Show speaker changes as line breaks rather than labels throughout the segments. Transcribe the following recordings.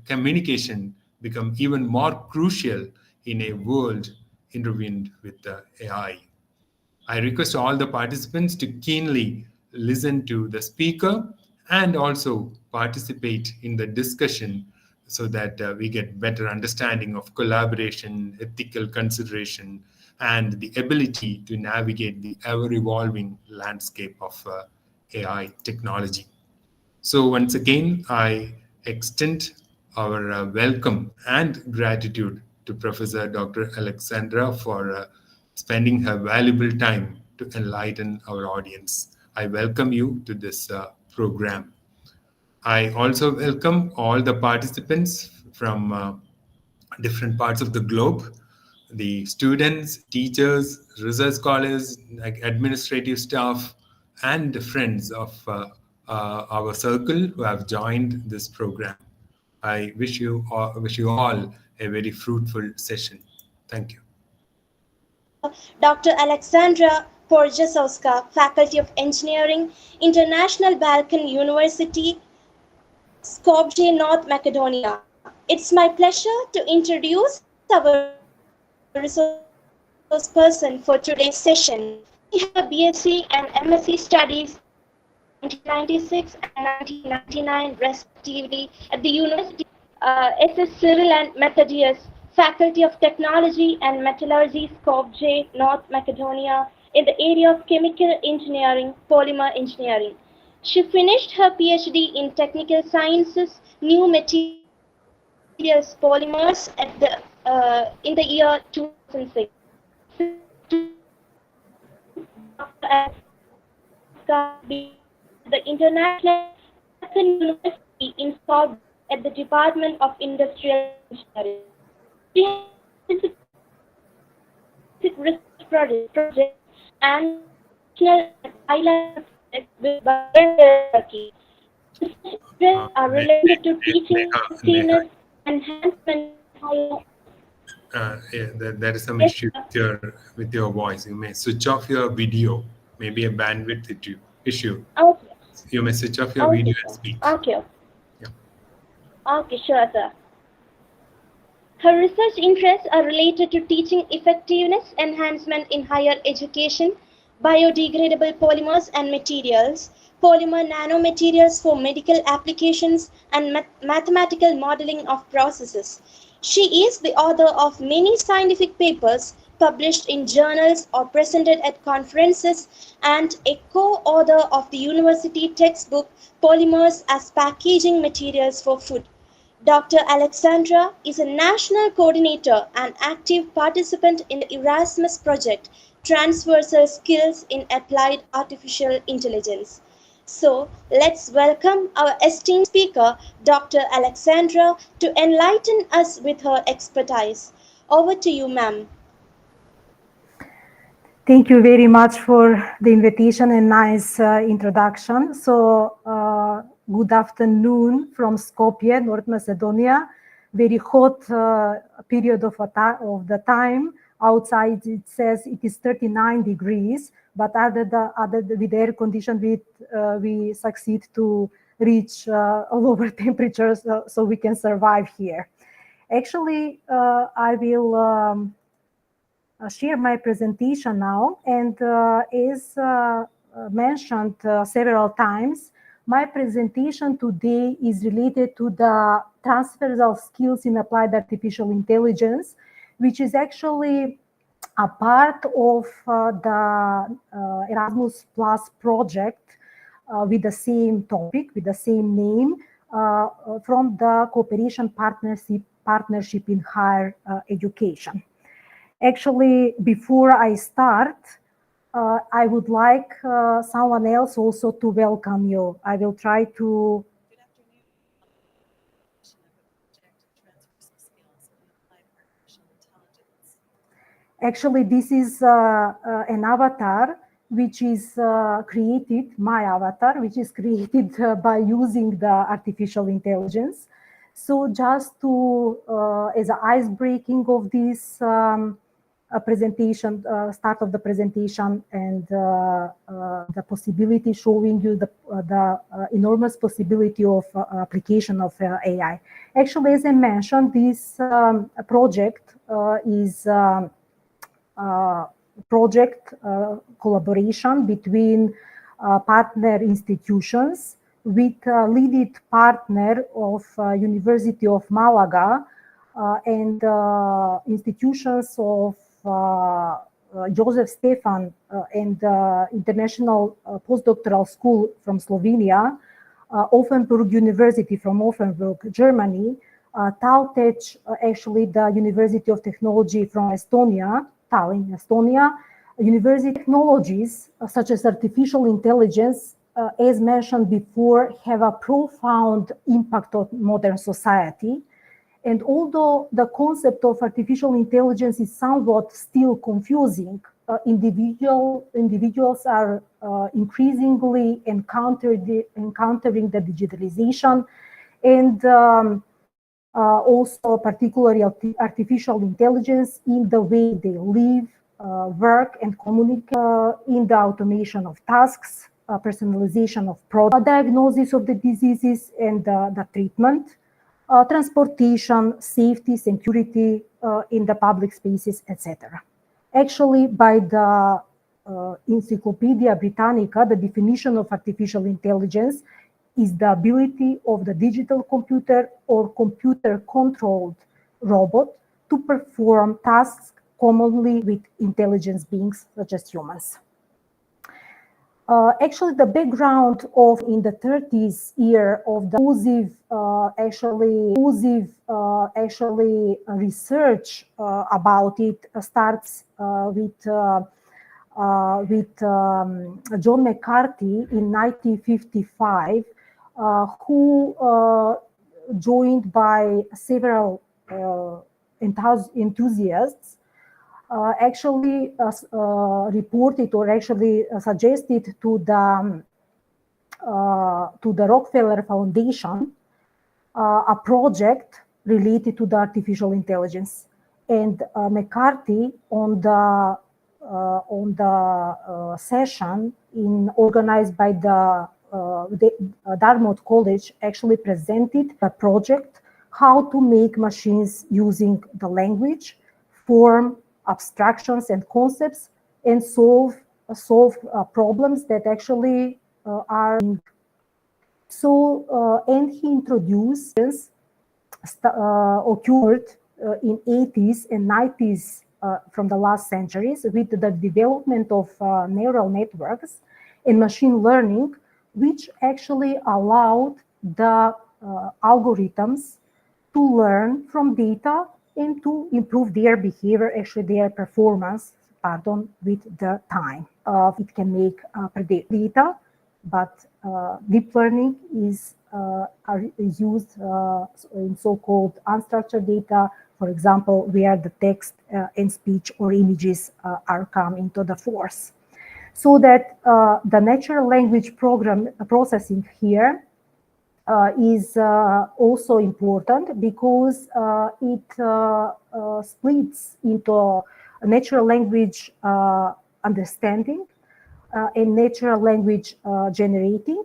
communication become even more crucial in a world intertwined with the AI. I request all the participants to keenly listen to the speaker and also participate in the discussion so that we get better understanding of collaboration, ethical consideration, and the ability to navigate the ever-evolving landscape of AI technology. So once again, I extend our welcome and gratitude to Professor Dr. Aleksandra for spending her valuable time to enlighten our audience. I welcome you to this program. I also welcome all the participants from different parts of the globe, the students, teachers, research scholars, like administrative staff, and friends of our circle who have joined this program. I wish you all a very fruitful session. Thank you.
Dr. Aleksandra Porjazoska, Faculty of Engineering, International Balkan University, Skopje, North Macedonia. It's my pleasure to introduce our resource person for today's session. She has a BSc and MSc Studies 1996 and 1999 respectively at the University SS Cyril and Methodius, Faculty of Technology and Metallurgy, Skopje, North Macedonia, in the area of Chemical Engineering, Polymer Engineering. She finished her PhD in Technical Sciences, New Materials, Polymers in the year 2006. The International University in Skopje at the Department of Industrial Engineering. She has research projects and highlights with Turkey. Research are related to teaching, effectiveness, enhancement.
There is some issue with your voice. You may switch off your video. Maybe a bandwidth issue.
Okay.
You may switch off your video and speak.
Okay.
Yeah.
Okay, sure, sir. Her research interests are related to teaching effectiveness enhancement in higher education, biodegradable polymers and materials, polymer nanomaterials for medical applications, and mathematical modeling of processes. She is the author of many scientific papers published in journals or presented at conferences, and a co-author of the university textbook Polymers as Packaging Materials for Food. Dr. Aleksandra is a national coordinator and active participant in the Erasmus project, Transversal Skills in Applied Artificial Intelligence. So, let's welcome our esteemed speaker, Dr. Aleksandra, to enlighten us with her expertise. Over to you, ma'am.
Thank you very much for the invitation and nice introduction. So, good afternoon from Skopje, North Macedonia. Very hot period of the time. Outside it says it is 39 degrees, but with air condition we succeed to reach lower temperatures so we can survive here. Actually, I will share my presentation now, and as mentioned several times, my presentation today is related to the transversal skills in applied artificial intelligence, which is actually a part of the Erasmus Plus project with the same topic, with the same name, from the Cooperation Partnership in Higher Education. Actually, before I start, I would like someone else also to welcome you. I will try to...
Good afternoon.
Actually, this is an avatar which is created, my avatar, which is created by using the artificial intelligence. So just to, as an ice breaking of this presentation, start of the presentation, and the possibility showing you the enormous possibility of application of AI. Actually, as I mentioned, this project is project collaboration between partner institutions with leading partner of University of Malaga and institutions of Joseph Stefan and International Postdoctoral School from Slovenia, Offenburg University from Offenburg, Germany, TalTech, actually the University of Technology from Estonia, Tallinn, Estonia, university technologies such as artificial intelligence, as mentioned before, have a profound impact on modern society. And although the concept of artificial intelligence is somewhat still confusing, individuals are increasingly encountering the digitalization and also particularly artificial intelligence in the way they live, work and communicate, in the automation of tasks, personalization of product, diagnosis of the diseases and the treatment, transportation, safety, security in the public spaces, etc. Actually, by the Encyclopedia Britannica, the definition of artificial intelligence is the ability of the digital computer or computer-controlled robot to perform tasks commonly with intelligent beings such as humans. Actually, the background of in the 30s year of the inclusive research about it starts with John McCarthy in 1955, who joined by several enthusiasts actually reported or actually suggested to the Rockefeller Foundation a project related to the artificial intelligence. And McCarthy on the session organized by the Dartmouth College actually presented a project how to make machines using the language, form abstractions and concepts, and solve problems that actually are. So, and he introduced occurred in 80s and 90s from the last centuries with the development of neural networks and machine learning, which actually allowed the algorithms to learn from data and to improve their behavior, actually their performance, with the time. It can make predict data, but deep learning is used in so-called unstructured data, for example, where the text and speech or images are come into the force. So that the natural language processing here is also important because it splits into natural language understanding and natural language generating,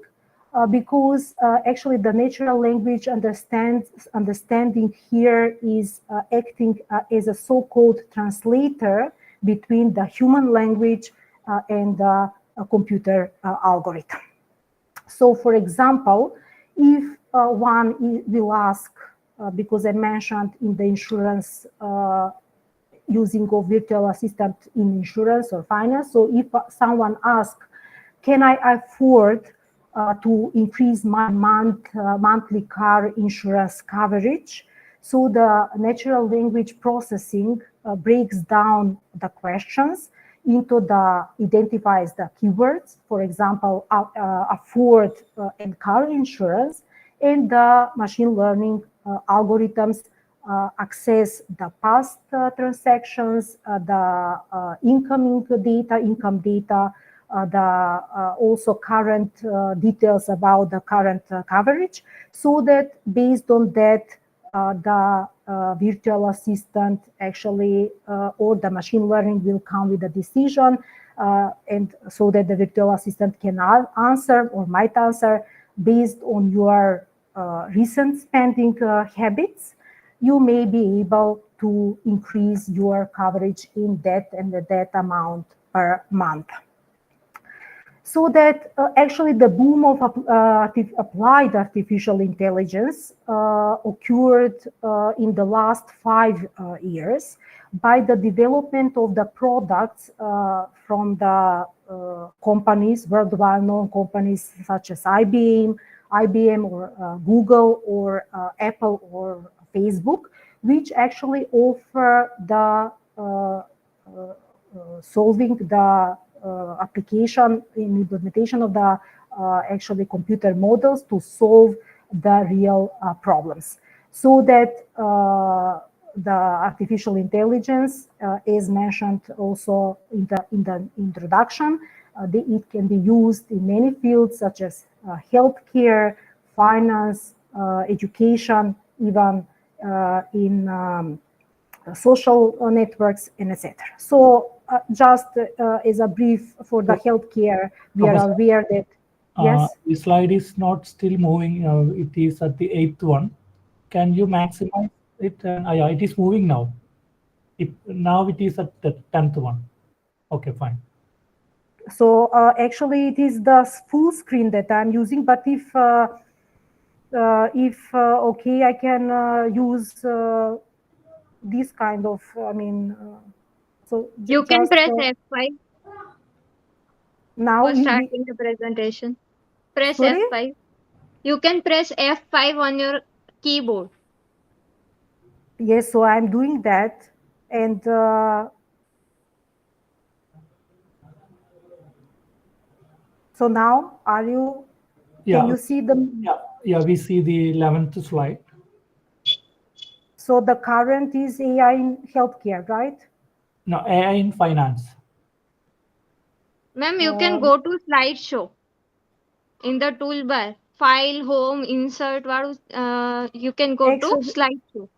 because actually the natural language understanding here is acting as a so-called translator between the human language and the computer algorithm. So, for example, if one will ask, because I mentioned in the insurance using of virtual assistant in insurance or finance, so if someone asks, can I afford to increase my monthly car insurance coverage? So the natural language processing breaks down the questions into identifies the keywords, for example, afford and car insurance, and the machine learning algorithms access the past transactions, the income data, the also current details about the current coverage, so that based on that the virtual assistant actually or the machine learning will come with a decision, and so that the virtual assistant can answer or might answer based on your recent spending habits. You may be able to increase your coverage in that and that amount per month. So that actually the boom of applied artificial intelligence occurred in the last 5 years by the development of the products from the companies, worldwide known companies such as IBM or Google or Apple or Facebook, which actually offer the solving the application in implementation of the actually computer models to solve the real problems. So that the artificial intelligence is mentioned also in the introduction. It can be used in many fields such as healthcare, finance, education, even in social networks, and etc. So just as a brief for the healthcare, we are aware that yes.
The slide is not still moving. It is at the 8th one. Can you maximize it? Yeah, it is moving now. Now it is at the 10th one. Okay, fine.
So actually, it is the full screen that I'm using. But if okay, I can use this kind of. I mean, so
you can press F5
now
for starting the presentation. Press
sorry?
F5. You can press F5 on your keyboard.
Yes, so I'm doing that, and so now are you?
Yeah.
Can you see the?
Yeah, we see the 11th slide.
So the current is AI in healthcare, right?
No, AI in finance.
Ma'am, you can go to slideshow in the toolbar. File, home, insert. You can go to slideshow.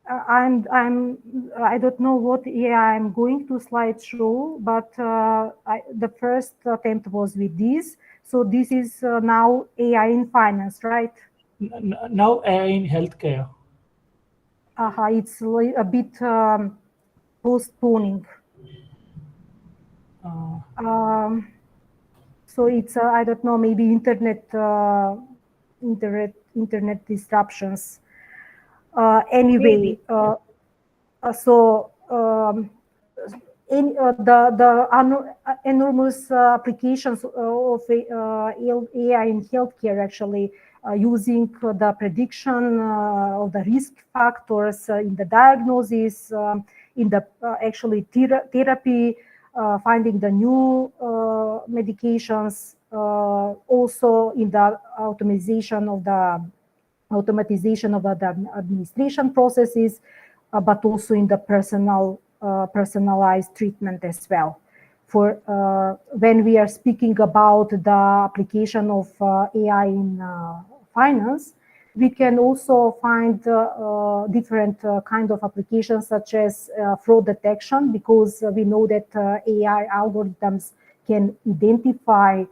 I don't know what AI I'm going to slideshow, but the first attempt was with this. So this is now AI in finance, right?
Now AI in healthcare.
It's a bit postponing. So it's I don't know, maybe internet disruptions. Anyway, so in the enormous applications of AI in healthcare actually using the prediction of the risk factors in the diagnosis, in the actually therapy, finding the new medications, also in the automation of the administration processes, but also in the personalized treatment as well. For when we are speaking about the application of AI in finance, we can also find different kind of applications such as fraud detection, because we know that AI algorithms can identify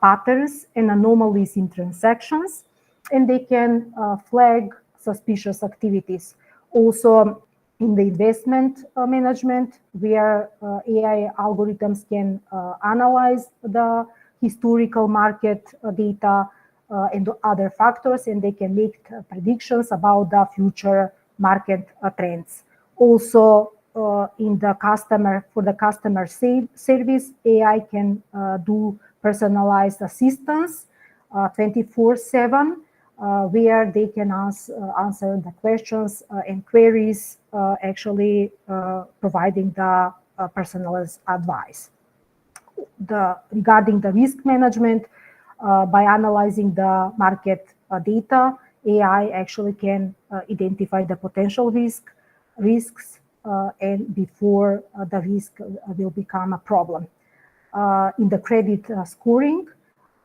patterns and anomalies in transactions, and they can flag suspicious activities. Also, in the investment management, where AI algorithms can analyze the historical market data and other factors, and they can make predictions about the future market trends. Also, in the for the customer service, AI can do personalized assistance 24/7, where they can answer the questions and queries, actually providing the personalized advice. Regarding the risk management, by analyzing the market data, AI actually can identify the potential risks and before the risk will become a problem. In the credit scoring,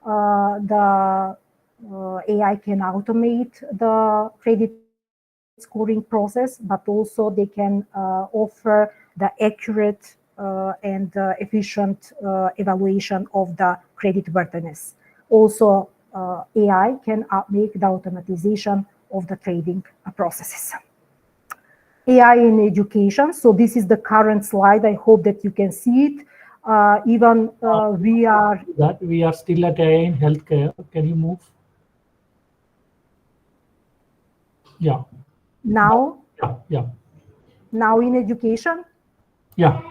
the AI can automate the credit scoring process, but also they can offer the accurate and efficient evaluation of the creditworthiness. Also, AI can make the automatization of the trading processes. AI in education. So this is the current slide. I hope that you can see it. We
are still at AI in healthcare. Can you move? Yeah.
Now?
Yeah.
Now in education?
Yeah.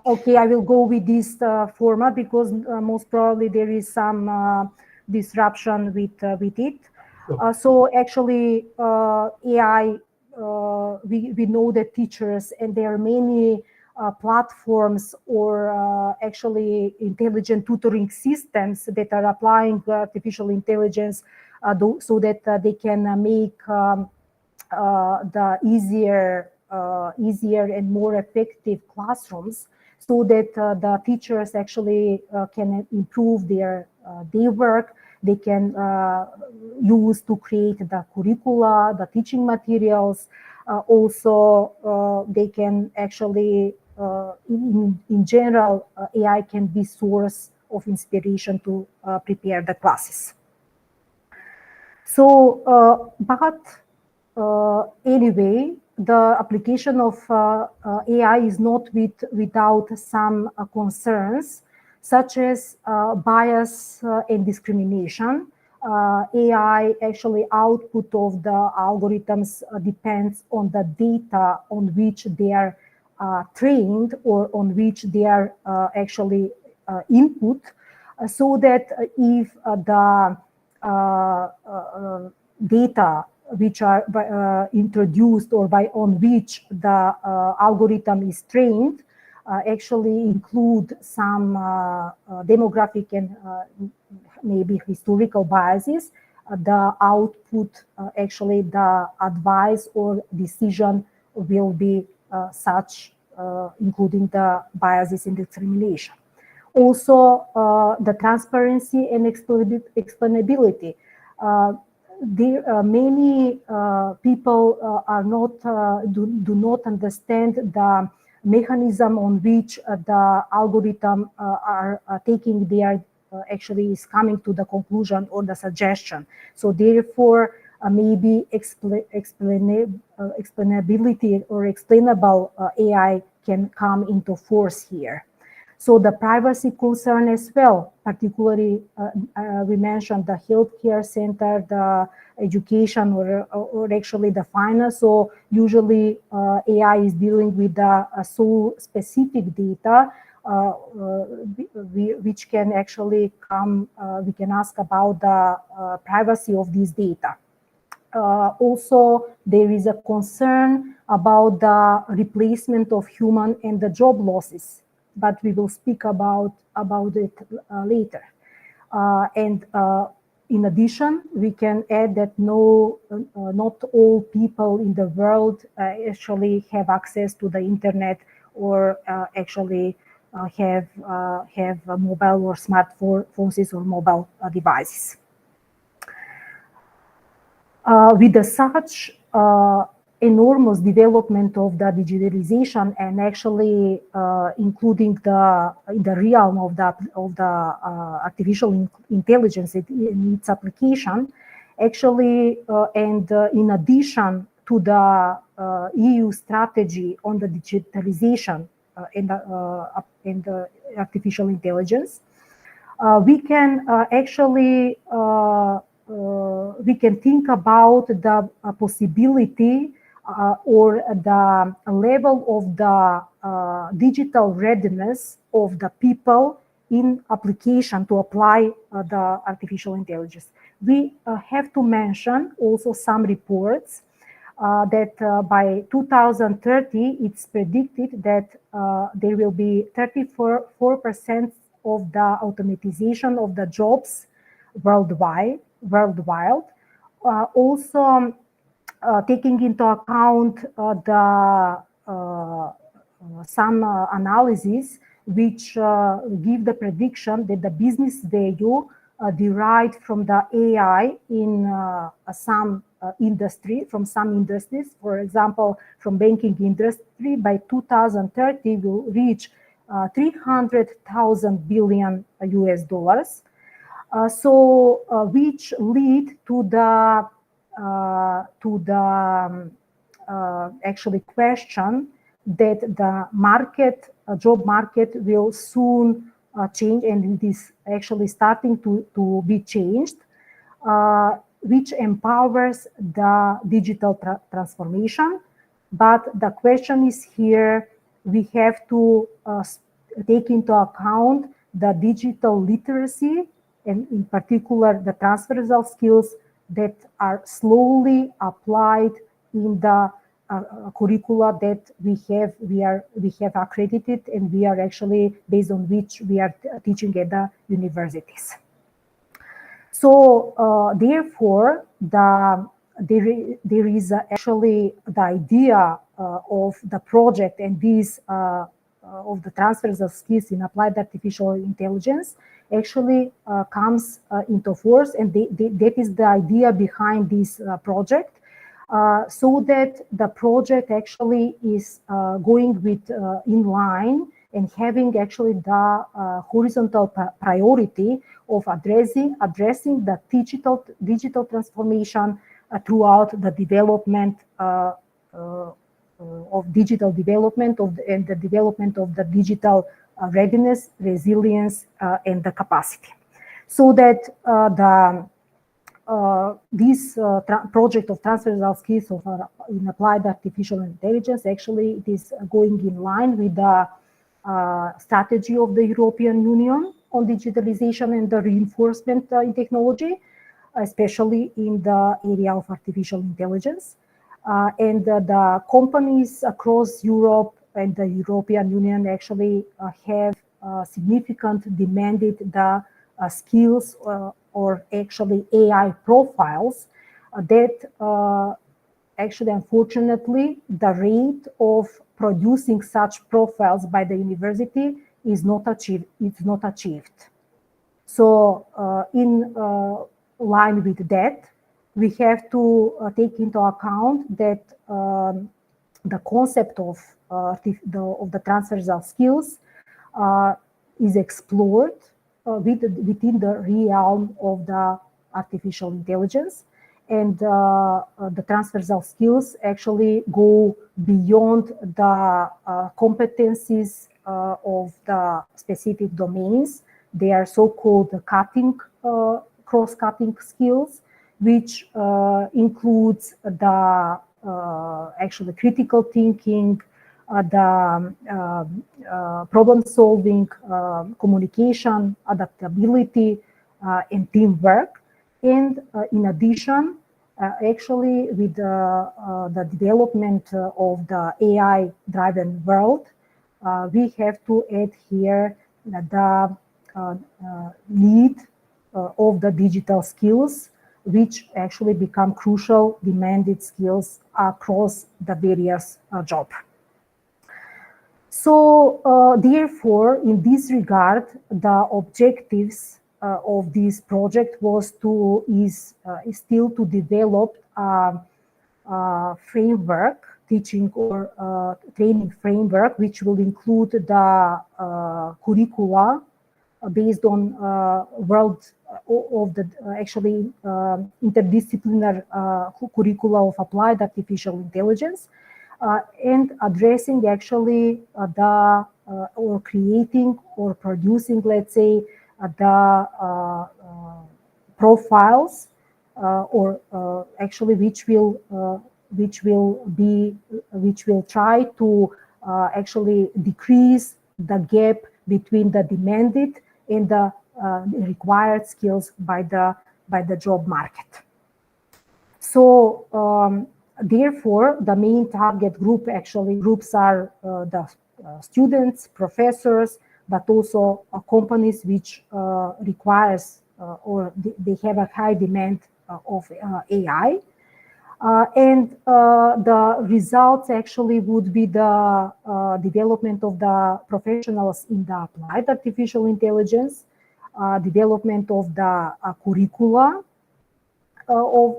Okay, I will go with this format because most probably there is some disruption with it. Sure. So actually, AI, we know that teachers, and there are many platforms or actually intelligent tutoring systems that are applying artificial intelligence so that they can make the easier and more effective classrooms, so that the teachers actually can improve their work. They can use to create the curricula, the teaching materials. Also, they can actually, in general, AI can be source of inspiration to prepare the classes. So, anyway, the application of AI is not without some concerns, such as bias and discrimination. AI actually output of the algorithms depends on the data on which they are trained or on which they are actually input, so that if the data which are introduced or on which the algorithm is trained actually include some demographic and maybe historical biases, the output, actually the advice or decision will be such, including the biases and discrimination. Also, the transparency and explainability. Many people are not do not understand the mechanism on which the algorithm are taking their actually is coming to the conclusion or the suggestion. So therefore, maybe explainability or explainable AI can come into force here. So the privacy concern as well, particularly we mentioned the healthcare center, the education, or actually the finance. So usually AI is dealing with the so specific data, which can actually come, we can ask about the privacy of this data. Also, there is a concern about the replacement of human and the job losses, but we will speak about it later. And in addition, we can add that not all people in the world actually have access to the internet or actually have mobile or smartphones or mobile devices. With such enormous development of the digitalization and actually including in the realm of the artificial intelligence in its application, actually, and in addition to the EU strategy on the digitalization and the artificial intelligence, we can actually we can think about the possibility or the level of the digital readiness of the people in application to apply the artificial intelligence. We have to mention also some reports that by 2030, it's predicted that there will be 34% of the automatization of the jobs worldwide. Also, taking into account some analysis which give the prediction that the business value derived from the AI in some industries. For example, from banking industry, by 2030 will reach 300,000 billion US dollars. Which lead to the actually question that the market, job market will soon change, and it is actually starting to be changed, which empowers the digital transformation. But the question is here, we have to take into account the digital literacy, and in particular the transversal skills that are slowly applied in the curricula that we have accredited, and we are actually based on which we are teaching at the universities. So therefore, there is actually the idea of the project and this of the transversal skills in applied artificial intelligence actually comes into force, and that is the idea behind this project. So that the project actually is going with in line and having actually the horizontal priority of addressing the digital transformation throughout the development of digital development and the development of the digital readiness, resilience, and the capacity. So that this project of transversal skills in applied artificial intelligence, actually it is going in line with the strategy of the European Union on digitalization and the reinforcement in technology, especially in the area of artificial intelligence. And the companies across Europe and the European Union actually have significant demanded the skills or actually AI profiles that actually, unfortunately, the rate of producing such profiles by the university is not achieved. It's not achieved. So in line with that, we have to take into account that the concept of the transversal skills is explored within the realm of the artificial intelligence, and the transversal skills actually go beyond the competencies of the specific domains. They are so-called cross-cutting skills, which includes the actually critical thinking, the problem solving, communication, adaptability, and teamwork. And in addition, actually with the development of the AI-driven world, we have to add here the need of the digital skills, which actually become crucial demanded skills across the various jobs. So therefore, in this regard, the objectives of this project is still to develop a framework, teaching or training framework, which will include the curricula based on world of the actually interdisciplinary curricula of applied artificial intelligence, and addressing actually or creating or producing, let's say, the profiles or actually which will try to actually decrease the gap between the demanded and the required skills by the job market. So therefore, the main target groups are the students, professors, but also companies which requires or they have a high demand of AI. And the results actually would be the development of the professionals in the applied artificial intelligence, development of the curricula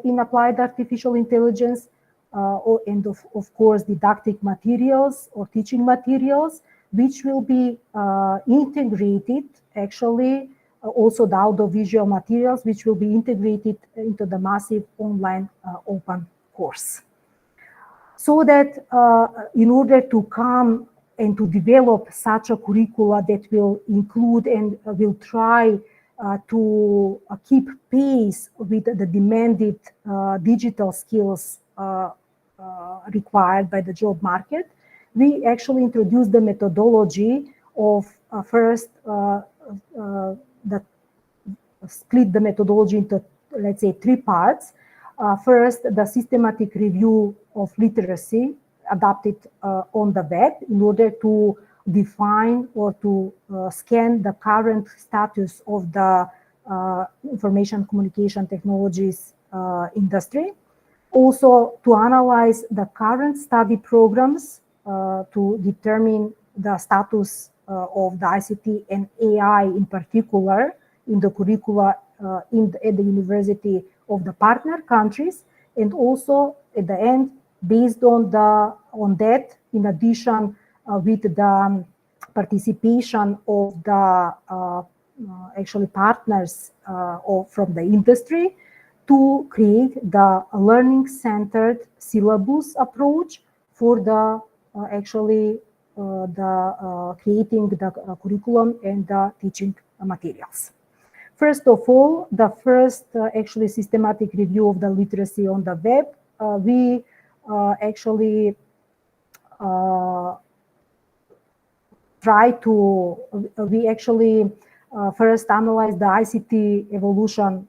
in applied artificial intelligence, and of course didactic materials or teaching materials, which will be integrated actually, also the audiovisual materials, which will be integrated into the massive online open course. So that in order to come and to develop such a curricula that will include and will try to keep pace with the demanded digital skills required by the job market, we actually introduced the methodology of first split the methodology into, let's say, 3 parts. First, the systematic review of literacy adapted on the web in order to define or to scan the current status of the information communication technologies industry. Also, to analyze the current study programs to determine the status of the ICT and AI in particular in the curricula at the university of the partner countries, and also at the end, based on that, in addition with the participation of the actually partners from the industry, to create the learning-centered syllabus approach for the creating the curriculum and the teaching materials. First of all, the first actually systematic review of the literacy on the web, we actually first analyze the ICT evolution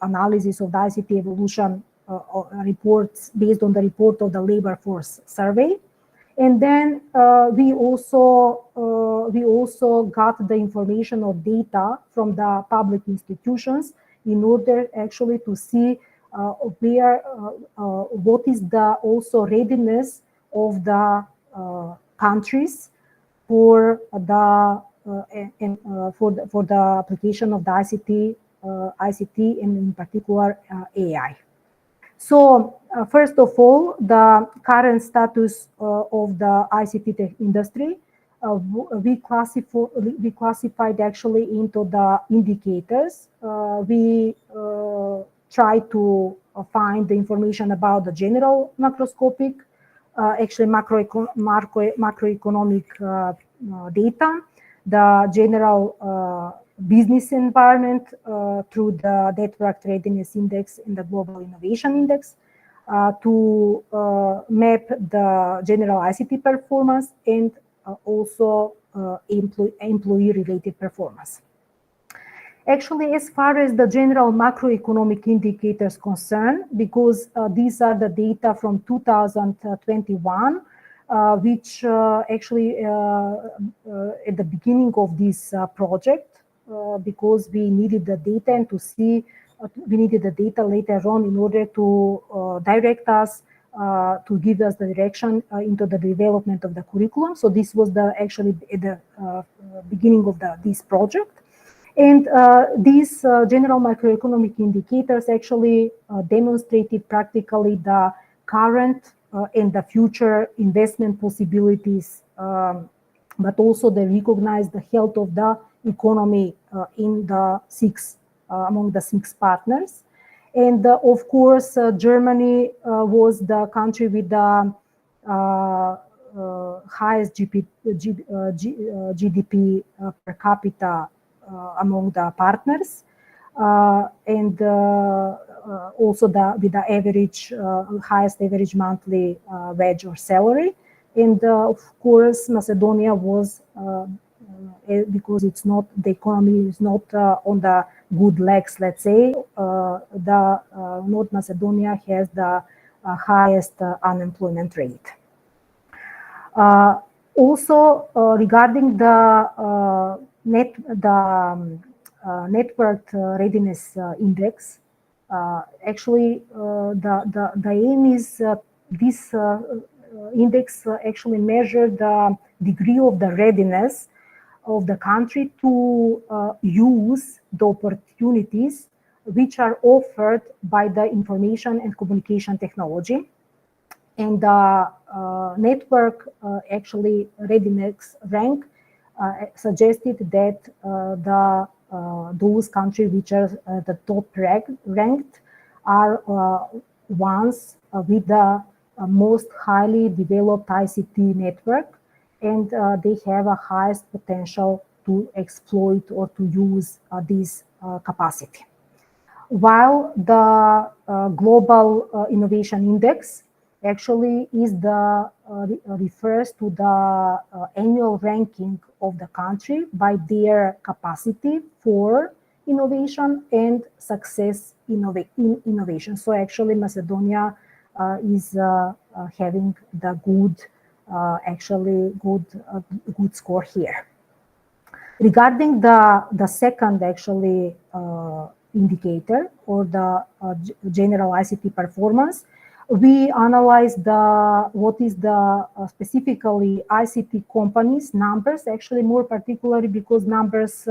analysis of the ICT evolution reports based on the report of the labor force survey. And then we also got the information or data from the public institutions in order actually to see what is the also readiness of the countries for the application of the ICT and in particular AI. So first of all, the current status of the ICT industry, we classified actually into the indicators. We try to find the information about the general macroscopic, actually macroeconomic data, the general business environment through the Network Readiness Index and the Global Innovation Index, to map the general ICT performance and also employee-related performance. Actually, as far as the general macroeconomic indicators concerned, because these are the data from 2021, which actually at the beginning of this project, because we needed the data and to see, we needed the data later on in order to direct us, to give us the direction into the development of the curriculum. So this was actually at the beginning of this project. And these general macroeconomic indicators actually demonstrated practically the current and the future investment possibilities, but also they recognized the health of the economy in the among the 6 partners. And of course, Germany was the country with the highest GDP per capita among the partners, and also with the average, highest average monthly wage or salary. And of course, Macedonia was, because it's not, the economy is not on the good legs, let's say, North Macedonia has the highest unemployment rate. Also, regarding the Network Readiness Index, actually, the aim is this index actually measure the degree of the readiness of the country to use the opportunities which are offered by the information and communication technology. And the network actually readiness rank suggested that those countries which are the top ranked are ones with the most highly developed ICT network, and they have a highest potential to exploit or to use this capacity. While the global innovation index actually is refers to the annual ranking of the country by their capacity for innovation and success in innovation. So actually Macedonia is having the good good score here. Regarding the second actually indicator, or the general ICT performance, we analyzed what is the specifically ICT companies numbers, actually more particularly because numbers,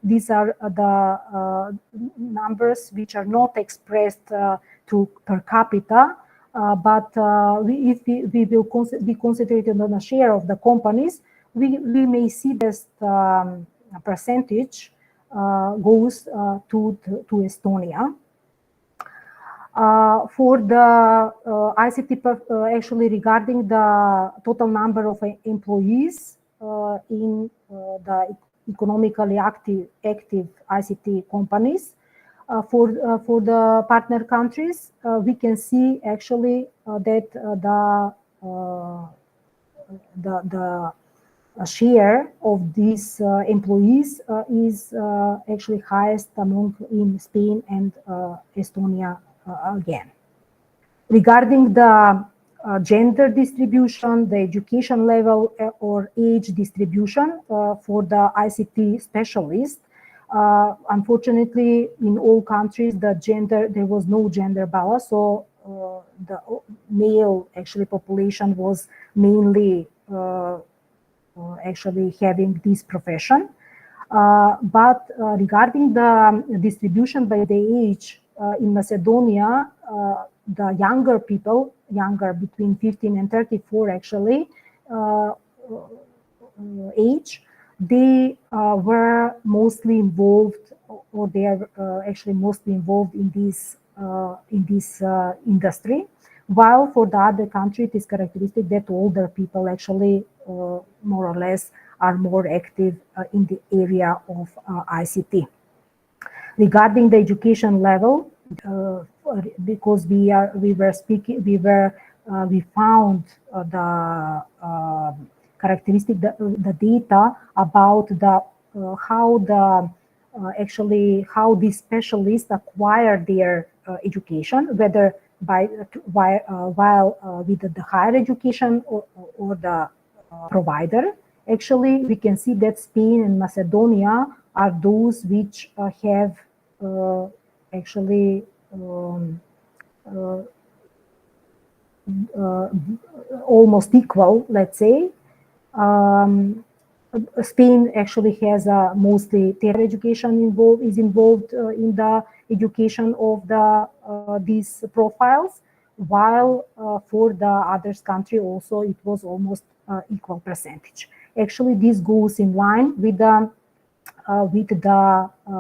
these are the numbers which are not expressed to per capita, but if we will be concentrated on the share of the companies, we may see this percentage goes to Estonia. For the ICT, actually regarding the total number of employees in the economically active ICT companies, for the partner countries, we can see actually that the share of these employees is actually highest among in Spain and Estonia again. Regarding the gender distribution, the education level or age distribution for the ICT specialist, unfortunately in all countries there was no gender balance, so the male actually population was mainly actually having this profession. But regarding the distribution by the age in Macedonia, the younger people, between 15 and 34 actually age, they were mostly involved, or they are actually mostly involved in this industry. While for the other country, it is characteristic that older people actually more or less are more active in the area of ICT. Regarding the education level, because we found the characteristic, the data about the how these specialists acquire their education, whether while with the higher education or the provider. Actually, we can see that Spain and Macedonia are those which have actually almost equal, let's say. Spain actually has mostly tertiary education is involved in the education of these profiles, while for the others country also it was almost equal percentage. Actually, this goes in line with the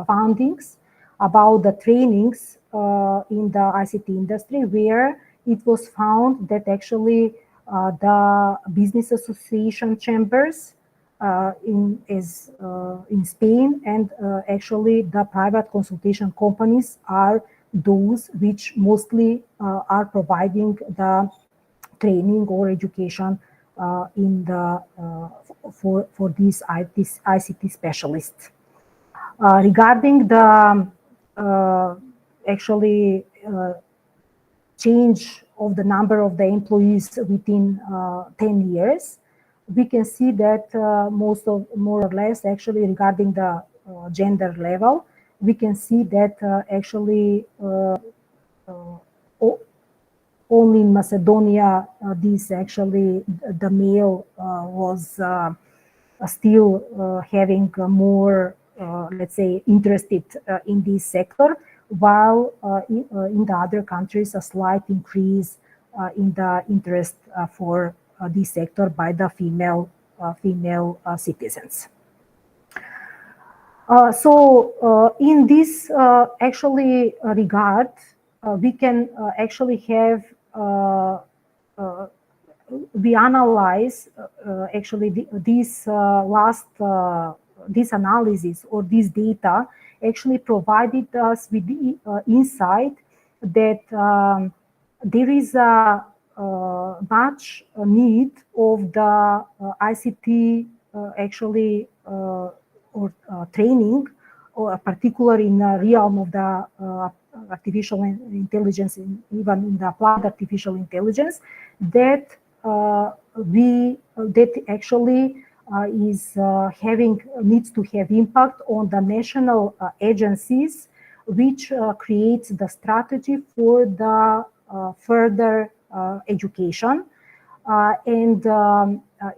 findings about the trainings in the ICT industry, where it was found that actually the business association chambers in Spain and actually the private consultation companies are those which mostly are providing the training or education in the for these ICT specialists. Regarding the actually change of the number of the employees within 10 years, we can see that more or less actually regarding the gender level, we can see that actually only in Macedonia this actually the male was still having more, let's say, interested in this sector, while in the other countries a slight increase in the interest for this sector by the female citizens. So in this actually regard, we can actually have we analyze actually this this analysis or this data actually provided us with the insight that there is a much need of the ICT actually or training, or particularly in the realm of the artificial intelligence, even in the applied artificial intelligence, that that actually is needs to have impact on the national agencies, which creates the strategy for the further education. And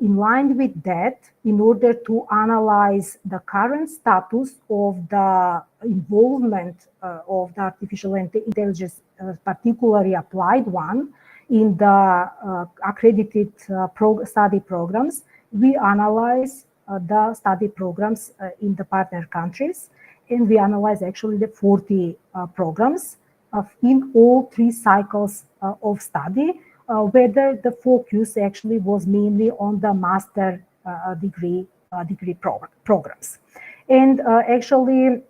in line with that, in order to analyze the current status of the involvement of the artificial intelligence, particularly applied one, in the accredited study programs, we analyze the study programs in the partner countries, and we analyze actually the 40 programs in all 3 cycles of study, whether the focus actually was mainly on the master degree programs. And actually,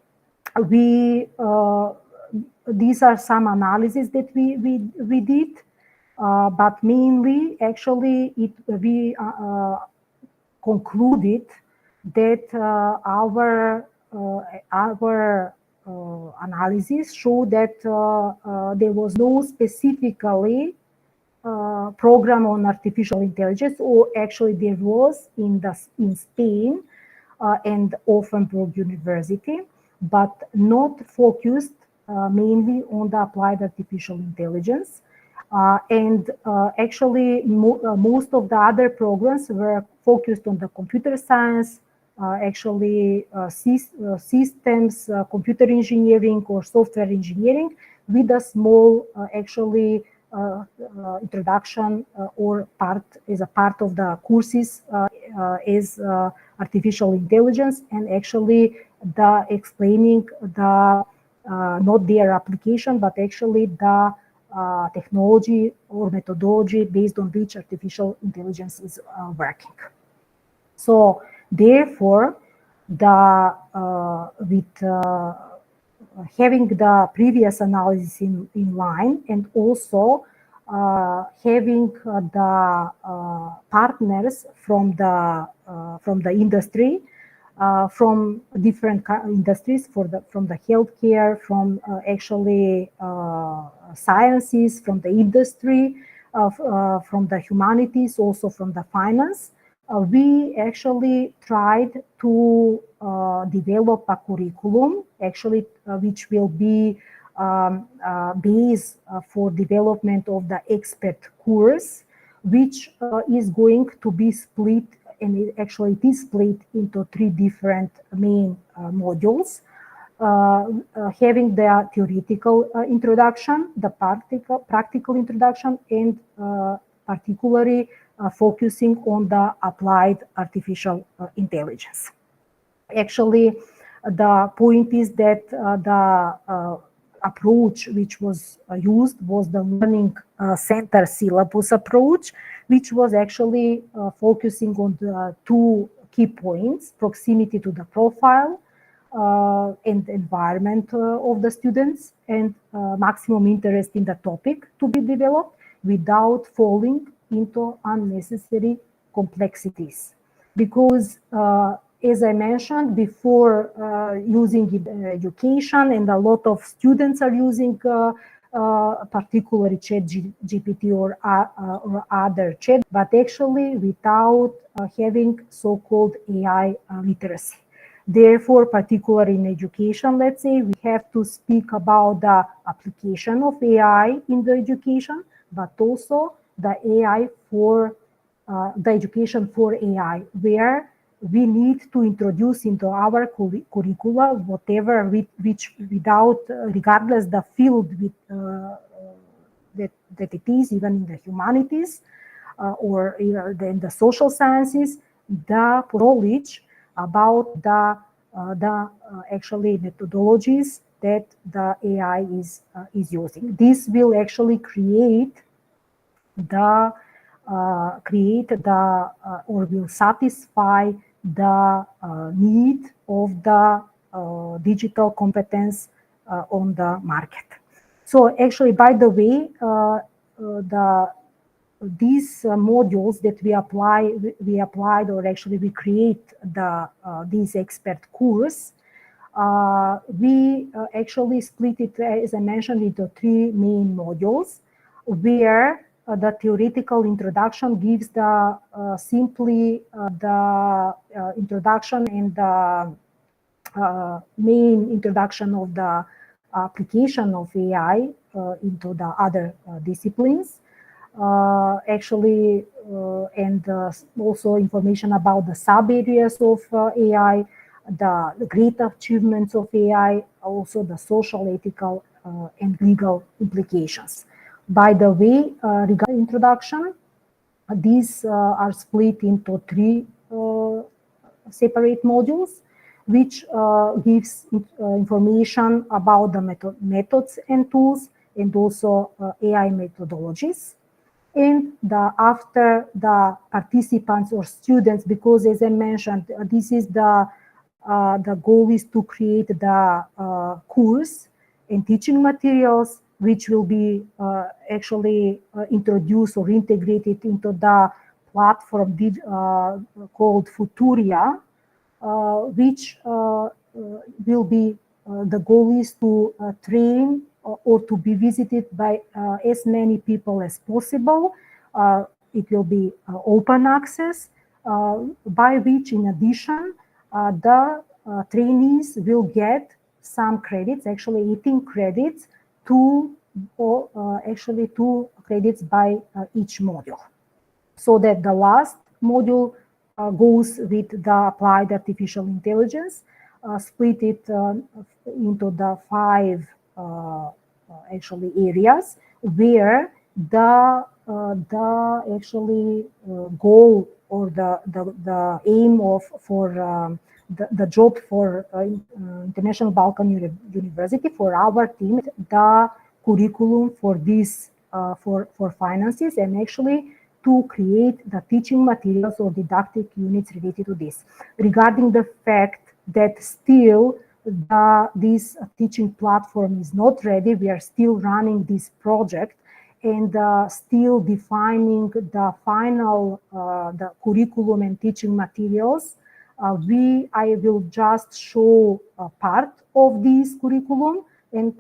these are some analyses that we did, but mainly actually we concluded that our analysis showed that there was no specifically program on artificial intelligence, or actually there was in Spain and Offenburg University, but not focused mainly on the applied artificial intelligence. And actually most of the other programs were focused on the computer science, actually systems, computer engineering or software engineering, with a small actually introduction or as a part of the courses is artificial intelligence, and actually the explaining the not their application, but actually the technology or methodology based on which artificial intelligence is working. So therefore, with having the previous analysis in line, and also having the partners from the industry, from different industries, from the healthcare, from actually sciences, from the industry, from the humanities, also from the finance. We actually tried to develop a curriculum, actually, which will be base for development of the expert course, which is going to be split, and actually it is split into 3 different main modules, having the theoretical introduction, the practical introduction, and particularly focusing on the applied artificial intelligence. Actually, the point is that the approach which was used was the learning center syllabus approach, which was actually focusing on the 2 key points: proximity to the profile and environment of the students, and maximum interest in the topic to be developed without falling into unnecessary complexities. Because as I mentioned before, using education, and a lot of students are using particularly ChatGPT or other chat, but actually without having so-called AI literacy. Therefore, particularly in education, let's say, we have to speak about the application of AI in the education, but also the AI for the education for AI, where we need to introduce into our curricula whatever which without regardless the field that it is, even in the humanities or in the social sciences, the knowledge about the actually methodologies that the AI is using. This will actually create or will satisfy the need of the digital competence on the market. So actually, by the way, these modules that we applied, or actually we create this expert course, we actually split it, as I mentioned, into 3 main modules, where the theoretical introduction gives the simply the introduction and the main introduction of the application of AI into the other disciplines. And also information about the sub areas of AI, the great achievements of AI, also the social, ethical, and legal implications. By the way, regarding introduction, these are split into 3 separate modules, which gives information about the methods and tools, and also AI methodologies. And after the participants or students, because as I mentioned, this is the goal is to create the course and teaching materials, which will be actually introduced or integrated into the platform called Futuria, which will be, the goal is to train or to be visited by as many people as possible. It will be open access, by which in addition, the trainees will get some credits, actually 18 credits, 2 credits by each module. So that the last module goes with the applied artificial intelligence, split it into the 5 actually areas, where the actually goal or the aim for the job for International Balkan University, for our team, the curriculum for this for finances, and actually to create the teaching materials or didactic units related to this. Regarding the fact that still this teaching platform is not ready, we are still running this project and still defining the final the curriculum and teaching materials. I will just show a part of this curriculum and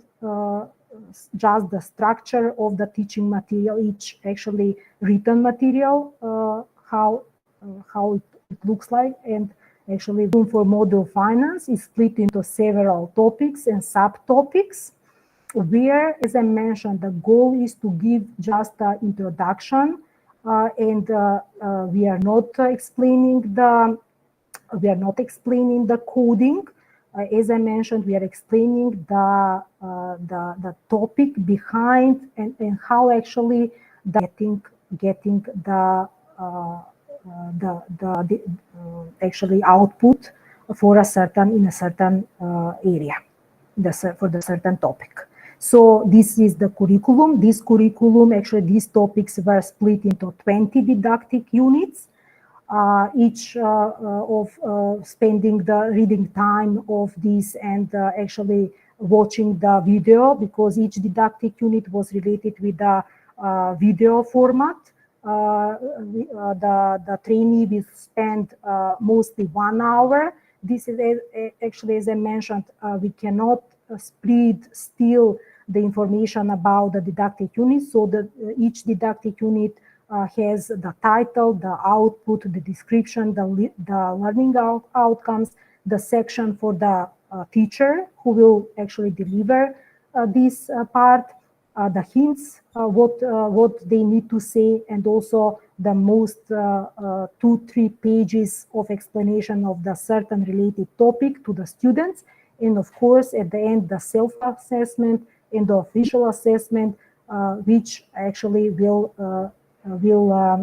just the structure of the teaching material, each actually written material, how it looks like. And actually for module finance is split into several topics and subtopics, where, as I mentioned, the goal is to give just an introduction, and we are not explaining the coding. As I mentioned, we are explaining the topic behind and how actually getting the actually output for a certain area, for the certain topic. So this is the curriculum. This curriculum, actually, these topics were split into 20 didactic units. Each of spending the reading time of this and actually watching the video, because each didactic unit was related with the video format. The trainee will spend mostly 1 hour. This is actually, as I mentioned, we cannot spread still the information about the didactic unit, so that each didactic unit has the title, the output, the description, the learning outcomes, the section for the teacher who will actually deliver this part, the hints, what they need to say, and also the most 2-3 pages of explanation of the certain related topic to the students. And of course, at the end, the self-assessment and the official assessment, which actually will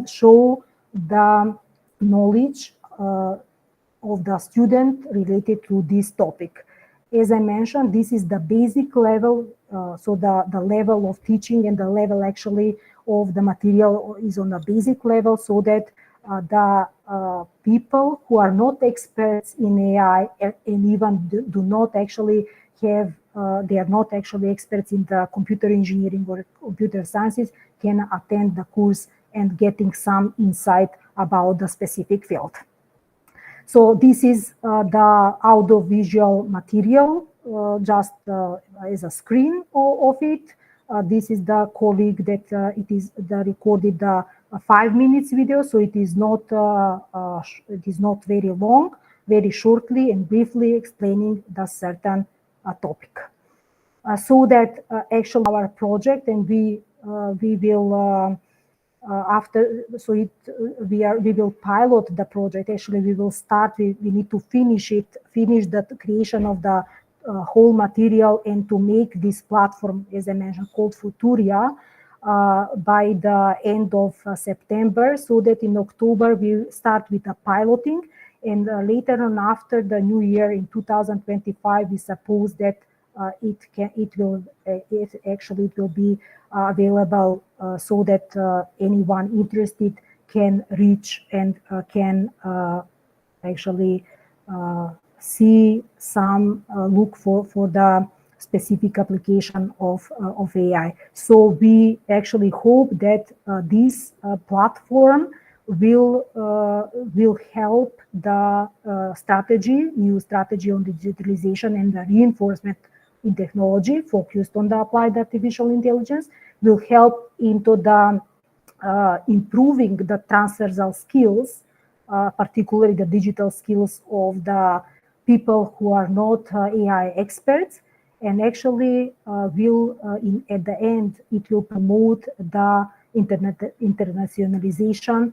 show the knowledge of the student related to this topic. As I mentioned, this is the basic level, so the level of teaching and the level actually of the material is on a basic level, so that the people who are not experts in AI and even do not actually have, they are not actually experts in the computer engineering or computer sciences, can attend the course and getting some insight about the specific field. So this is the audiovisual material, just as a screen of it. This is the colleague that it is recorded 5 minutes video, so it is not very long, very shortly and briefly explaining the certain topic. So that actually our project, and we will after, so we will pilot the project. Actually, we will start. We need to finish the creation of the whole material, and to make this platform, as I mentioned, called Futuria, by the end of September, so that in October we start with the piloting, and later on, after the new year in 2025, we suppose that it will be available, so that anyone interested can reach and can actually see some look for the specific application of AI. So we actually hope that this platform will help the new strategy on digitalization and the reinforcement in technology focused on the applied artificial intelligence, will help into the improving the transversal skills, particularly the digital skills of the people who are not AI experts, and actually will, at the end, it will promote the internationalization,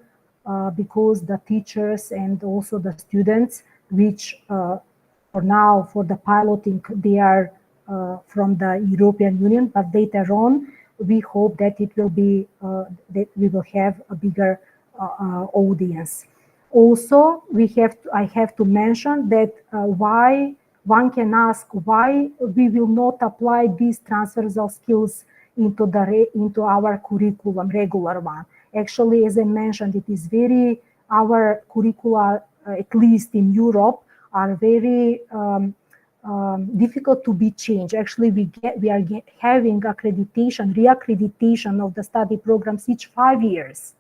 because the teachers and also the students, which for now, for the piloting, they are from the European Union, but later on, we hope that it will be, that we will have a bigger audience. Also, I have to mention that why one can ask why we will not apply these transversal skills into our curriculum, regular one. Actually, as I mentioned, it is our curricula, at least in Europe, are very difficult to be changed. Actually, we are having reaccreditation of the study programs each 5 years.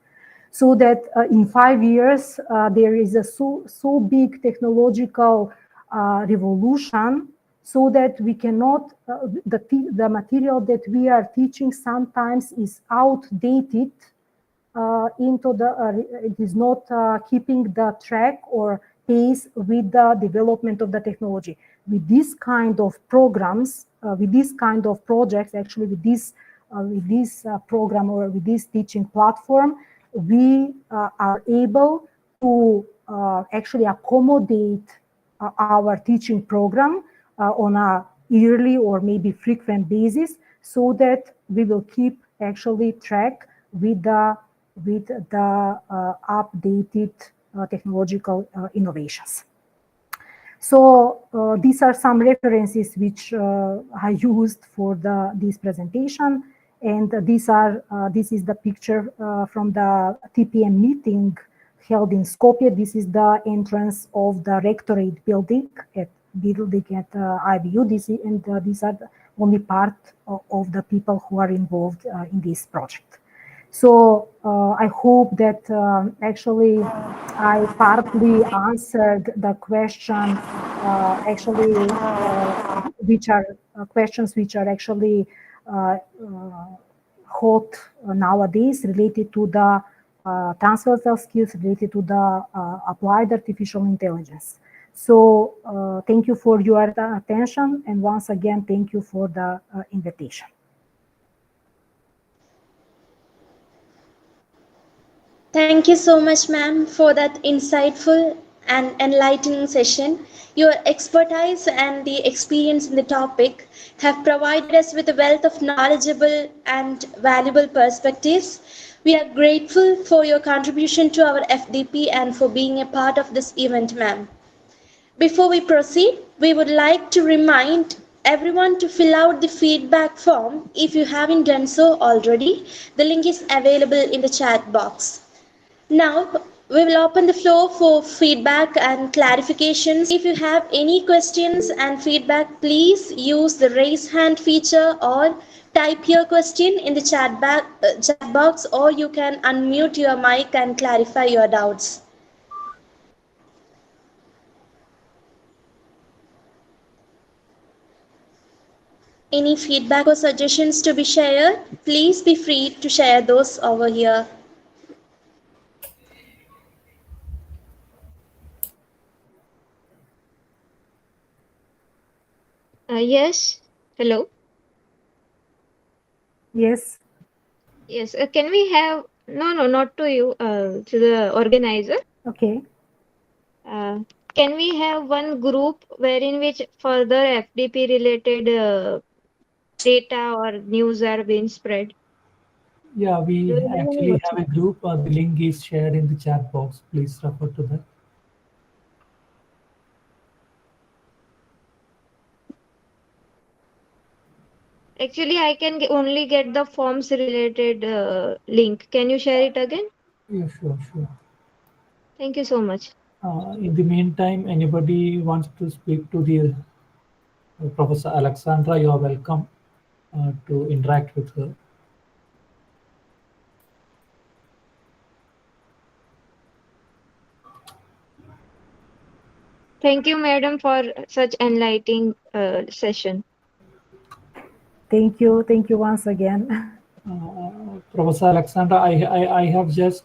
So that in 5 years, there is a so big technological revolution, so that we cannot, the material that we are teaching sometimes is outdated, it is not keeping the track or pace with the development of the technology. With this kind of programs, with this kind of projects, actually with this program or with this teaching platform, we are able to actually accommodate our teaching program on a yearly or maybe frequent basis, so that we will keep actually track with the updated technological innovations. So these are some references which I used for this presentation, and this is the picture from the TPM meeting held in Skopje. This is the entrance of the rectorate building at IBU. These are only part of the people who are involved in this project. So I hope that actually I partly answered the question, which are questions which are actually hot nowadays, related to the transversal skills, related to the applied artificial intelligence. So thank you for your attention, and once again, thank you for the invitation.
Thank you so much, ma'am, for that insightful and enlightening session. Your expertise and the experience in the topic have provided us with a wealth of knowledgeable and valuable perspectives. We are grateful for your contribution to our FDP and for being a part of this event, ma'am. Before we proceed, we would like to remind everyone to fill out the feedback form if you haven't done so already. The link is available in the chat box. Now, we will open the floor for feedback and clarifications. If you have any questions and feedback, please use the raise hand feature or type your question in the chat box, or you can unmute your mic and clarify your doubts. Any feedback or suggestions to be shared, please be free to share those over here.
Yes. Hello.
Yes.
Yes. Can we have no, not to you. To the organizer.
Okay.
Can we have one group wherein which further FDP related data or news are being spread?
Yeah,
Do
we
you have any
actually
WhatsApp?
have a group. The link is shared in the chat box. Please refer to that.
Actually, I can only get the forms related link. Can you share it again?
Yeah, sure, sure.
Thank you so much.
In the meantime, anybody wants to speak to the Professor Aleksandra, you are welcome to interact with her.
Thank you, madam, for such enlightening session.
Thank you. Thank you once again.
Professor Aleksandra, I have just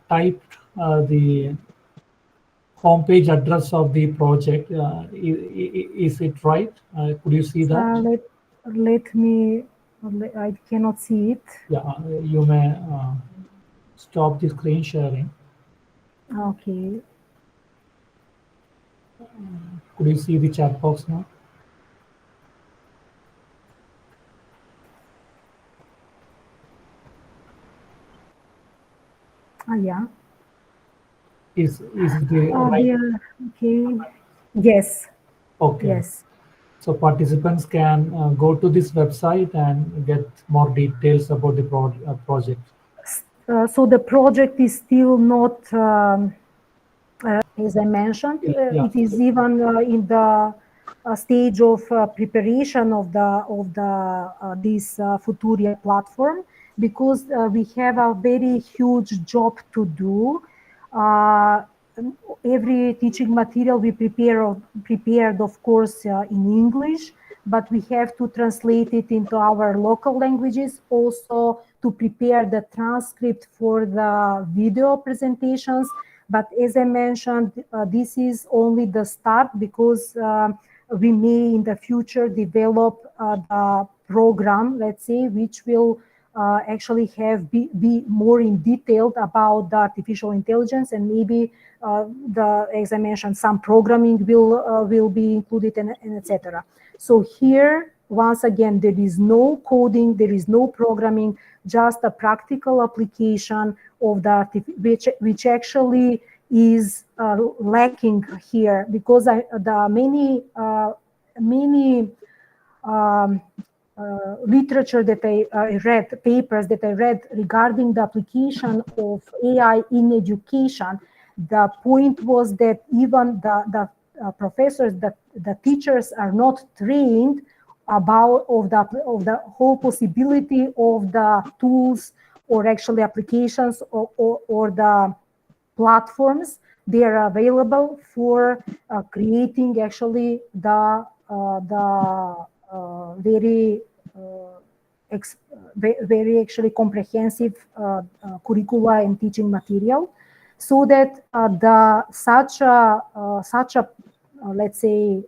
typed the homepage address of the project. Is it right? Could you see that?
Let me, I cannot see it.
Yeah, you may stop the screen sharing.
Okay.
Could you see the chat box now?
Yeah.
Is it the right?
There. Okay. Yes.
Okay.
Yes.
So participants can go to this website and get more details about the project.
So the project is still not, as I mentioned,
Yeah.
it is even in the stage of preparation of this Futuria platform, because we have a very huge job to do. Every teaching material we prepared, of course, in English, but we have to translate it into our local languages, also to prepare the transcript for the video presentations. But as I mentioned, this is only the start, because we may in the future develop the program, let's say, which will actually be more in detailed about the artificial intelligence, and maybe as I mentioned, some programming will be included, and etc. So here, once again, there is no coding, there is no programming, just a practical application of the which actually is lacking here, because the many literature that I read, papers that I read regarding the application of AI in education, the point was that even the professors, the teachers are not trained about of the whole possibility of the tools, or actually applications, or the platforms they are available for creating actually the very very actually comprehensive curricula and teaching material, so that such a let's say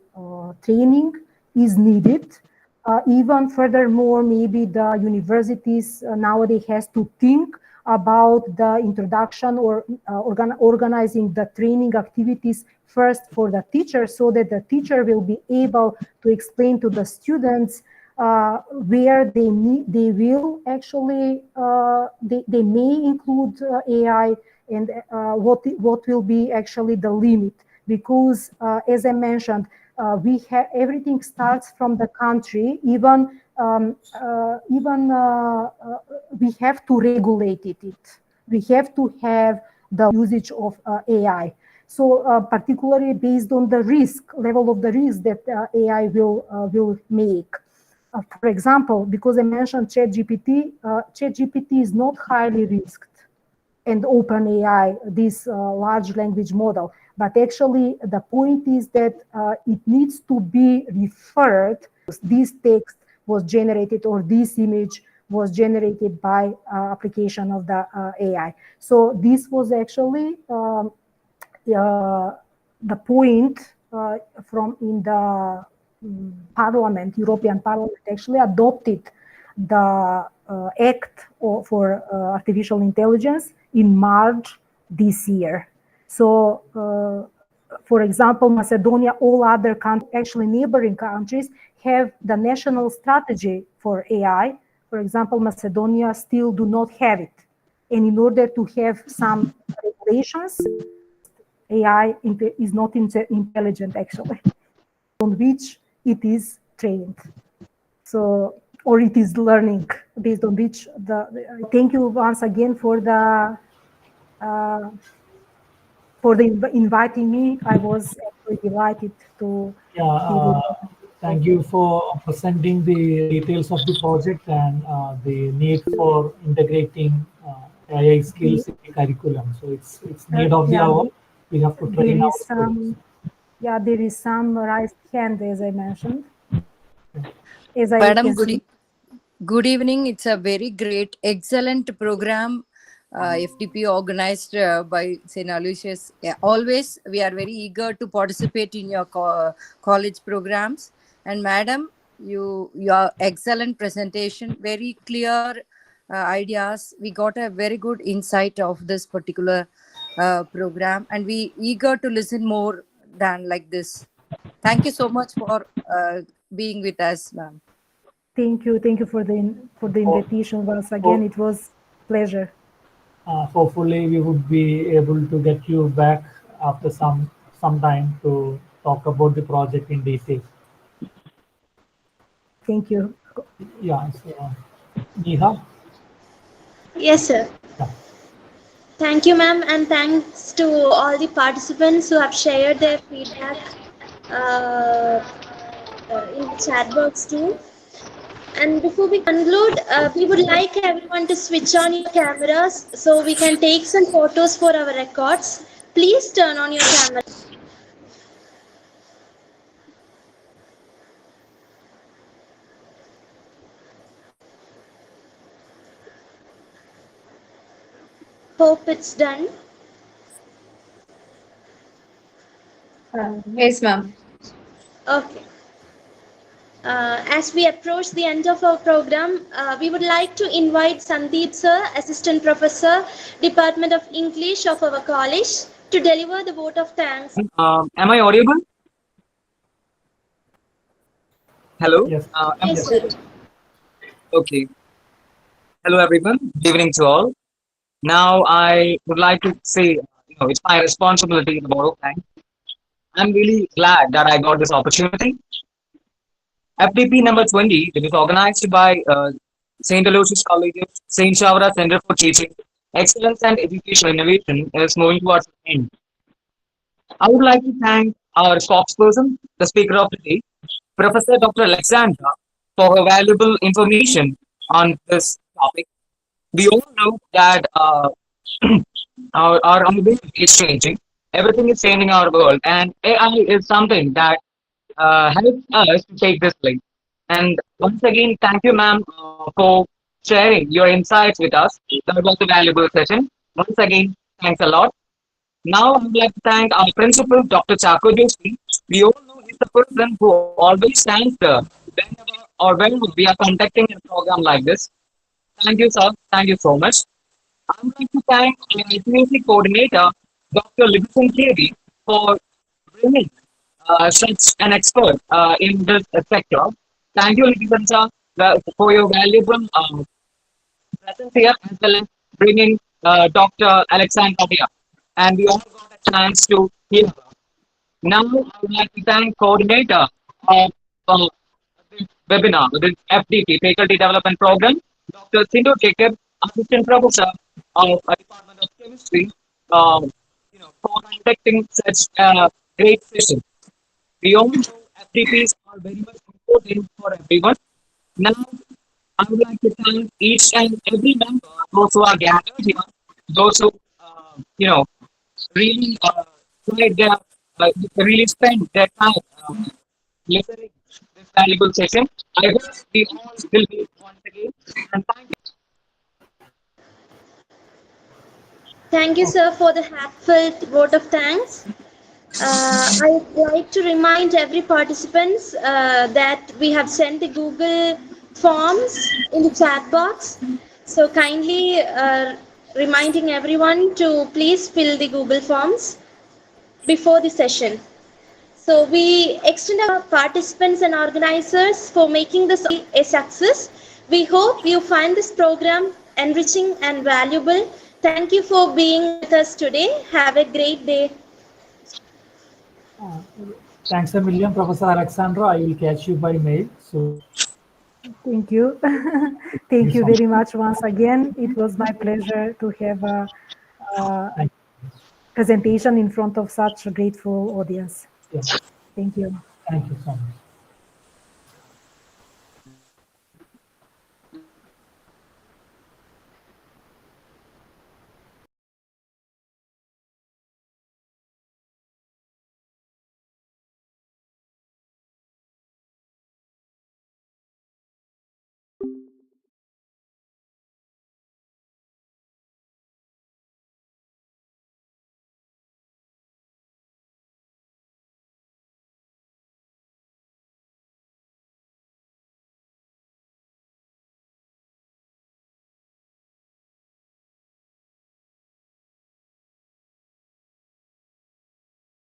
training is needed. Even furthermore, maybe the universities nowadays has to think about the introduction or organizing the training activities first for the teacher, so that the teacher will be able to explain to the students where they will actually they may include AI, and what will be actually the limit, because as I mentioned, we have everything starts from the country. Even we have to regulate it. We have to have the usage of AI. So particularly based on the level of the risk that AI will make. For example, because I mentioned ChatGPT, ChatGPT is not highly risked, and OpenAI, this large language model. But actually, the point is that it needs to be referred. This text was generated, or this image was generated by application of the AI. So this was actually the point from in the Parliament, European Parliament actually adopted the Act for Artificial Intelligence in March this year. So, for example, Macedonia, all other countries, actually neighboring countries, have the national strategy for AI. For example, Macedonia still do not have it. And in order to have some regulations, AI is not intelligent actually, on which it is trained. So, or it is learning based on which thank you once again for the inviting me. I was actually delighted to.
Thank you for presenting the details of the project and the need for integrating AI skills in the curriculum. So it's need of the hour. We have to train our students.
Yeah, there is some raised hand, as I mentioned.
Madam, good evening. It's a very great, excellent program FDP organized by St. Aloysius. Always, we are very eager to participate in your college programs. And Madam, your excellent presentation, very clear ideas. We got a very good insight of this particular program, and we eager to listen more than like this. Thank you so much for being with us, ma'am.
Thank you for the invitation once again. It was a pleasure.
Hopefully, we would be able to get you back after some time to talk about the project in detail.
Thank you.
Yeah, so, Neha?
Yes, sir.
Yeah.
Thank you, ma'am, and thanks to all the participants who have shared their feedback in the chat box too. And before we conclude, we would like everyone to switch on your cameras so we can take some photos for our records. Please turn on your camera. Hope it's done.
Yes, ma'am.
Okay. As we approach the end of our program, we would like to invite Sandeep sir, Assistant Professor, Department of English of our college, to deliver the vote of thanks.
Am I audible? Hello?
Yes.
Yes, sir.
Okay. Hello, everyone. Good evening to all. Now, I would like to say, it's my responsibility to borrow thanks. I'm really glad that I got this opportunity. FDP number 20, it is organized by St. Aloysius College, St. Shavra Center for Teaching, Excellence and Educational Innovation is moving towards the end. I would like to thank our spokesperson, the speaker of the day, Professor Dr. Aleksandra, for her valuable information on this topic. We all know that our world is changing. Everything is changing our world, and AI is something that helps us to take this lead. And once again, thank you, ma'am, for sharing your insights with us. That was a valuable session. Once again, thanks a lot. Now, I would like to thank our principal, Dr. Kujundziski. We all know he's the person who always stands there whenever or when we are conducting a program like this. Thank you, sir. Thank you so much. I would like to thank my PhD coordinator, Dr. Livingston KV, for bringing such an expert in this sector. Thank you, Livingston sir, for your valuable presence here, as well as bringing Dr. Aleksandra here. And we all got a chance to hear her. Now, I would like to thank coordinator of this webinar, this FDP, Faculty Development Program, Dr. Sindhu Jacob, Assistant Professor of Department of Chemistry, for conducting such great session. We all know FDPs are very much important for everyone. Now, I would like to thank each and every member, those who are gathered here, those who, really tried their, really spent their time listening this valuable session. I hope we all will meet once again. And thank you.
Thank you, sir, for the heartfelt vote of thanks. I would like to remind every participants that we have sent the Google forms in the chat box. So kindly reminding everyone to please fill the Google forms before the session. So we extend our participants and organizers for making this a success. We hope you find this program enriching and valuable. Thank you for being with us today. Have a great day.
Thanks a million, Professor Aleksandra. I will catch you by mail. So
Thank you. Thank you very much once again. It was my pleasure to have a presentation in front of such a grateful audience.
yes,
Thank you.
thank you so much.